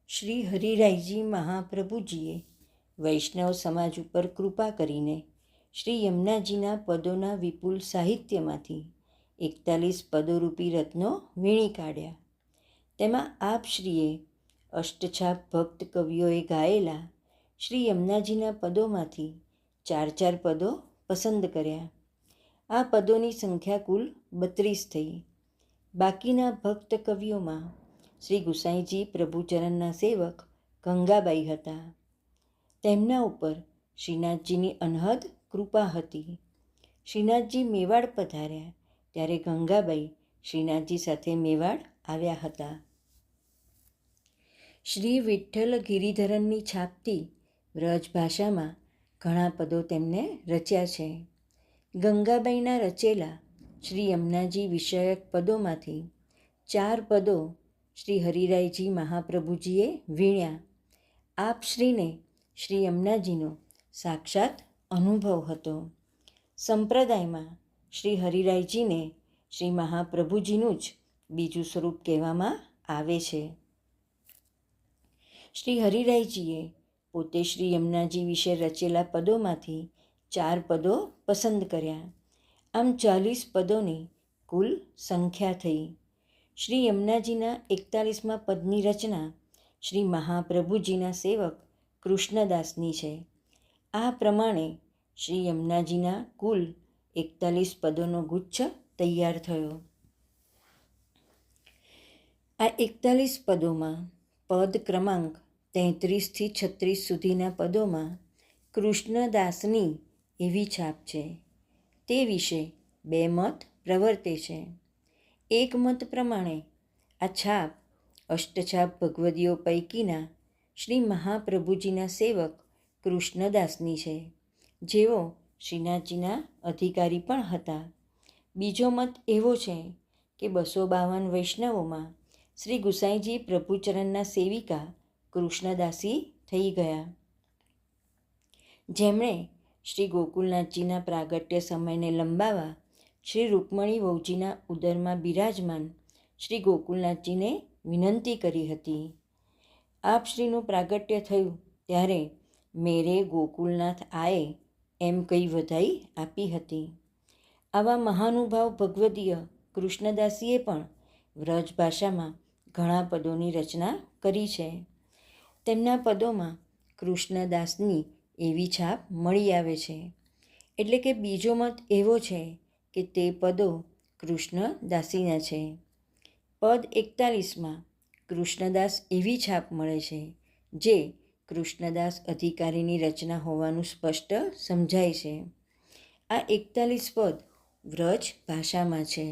શ્રી હરિરાયજી મહાપ્રભુજીએ વૈષ્ણવ સમાજ ઉપર કૃપા કરીને શ્રી યમુનાજીના પદોના વિપુલ સાહિત્યમાંથી 41 પદોરૂપી રત્નો વીણી કાઢ્યા. તેમાં આપશ્રીએ અષ્ટછાપ ભક્ત કવિઓએ ગાયેલા શ્રી યમુનાજીના પદોમાંથી 4 પદો પસંદ કર્યા. આ પદોની સંખ્યા કુલ 32 થઈ. બાકીના ભક્ત કવિઓમાં શ્રી ગુસાઈજી પ્રભુચરણના સેવક ગંગાબાઈ હતા. તેમના ઉપર શ્રીનાથજીની અનહદ કૃપા હતી. શ્રીનાથજી મેવાડ પધાર્યા ત્યારે ગંગાબાઈ શ્રીનાથજી સાથે મેવાડ આવ્યા હતા. શ્રી વિઠ્ઠલ ગિરિધરનની છાપથી વ્રજ ભાષામાં ઘણા પદો તેમને રચ્યા છે. ગંગાબાઈના રચેલા શ્રી યમુનાજી વિષયક પદોમાંથી 4 પદો શ્રી હરિરાયજી મહાપ્રભુજીએ વીણ્યા. આપશ્રીને શ્રી યમુનાજીનો સાક્ષાત અનુભવ હતો. સંપ્રદાયમાં શ્રી હરિરાયજીને શ્રી મહાપ્રભુજીનું જ બીજું સ્વરૂપ કહેવામાં આવે છે. શ્રી હરિરાયજીએ પોતે શ્રી યમુનાજી વિશે રચેલા પદોમાંથી 4 પદો પસંદ કર્યા. આમ 40 પદોની કુલ સંખ્યા થઈ. શ્રી યમુનાજીના 41મા પદની રચના શ્રી મહાપ્રભુજીના સેવક કૃષ્ણદાસની છે. આ પ્રમાણે શ્રી યમુનાજીના કુલ 41 પદોનો ગુચ્છ તૈયાર થયો. આ 41 પદોમાં પદ ક્રમાંક 33 થી 36 સુધીના પદોમાં કૃષ્ણદાસની એવી છાપ છે. તે વિશે 2 મત પ્રવર્તે છે. એક મત પ્રમાણે આ છાપ અષ્ટછાપ ભગવદીઓ પૈકીના શ્રી મહાપ્રભુજીના સેવક કૃષ્ણદાસની છે, જેઓ શ્રીનાથજીના અધિકારી પણ હતા. બીજો મત એવો છે કે 252 વૈષ્ણવોમાં શ્રી ગુસાઈજી પ્રભુચરણના સેવિકા કૃષ્ણદાસી થઈ ગયા, જેમણે શ્રી ગોકુલનાથજીના પ્રાગટ્ય સમયને લંબાવવા શ્રી રૂકમણી વહુજીના ઉદરમાં બિરાજમાન શ્રી ગોકુલનાથજીને વિનંતી કરી હતી. આપશ્રીનું પ્રાગટ્ય થયું ત્યારે મેરે ગોકુલનાથ આએ એમ કહી વધાઈ આપી હતી. આવા મહાનુભાવ ભગવદીય કૃષ્ણદાસીએ પણ વ્રજ ભાષામાં ઘણા પદોની રચના કરી છે. તેમના પદોમાં કૃષ્ણદાસની એવી છાપ મળી આવે છે. એટલે કે બીજો મત એવો છે કે તે પદો કૃષ્ણદાસીના છે. પદ 41માં કૃષ્ણદાસ એવી છાપ મળે છે, જે કૃષ્ણદાસ અધિકારીની રચના હોવાનું સ્પષ્ટ સમજાય છે. આ 41 પદ વ્રજ ભાષામાં છે.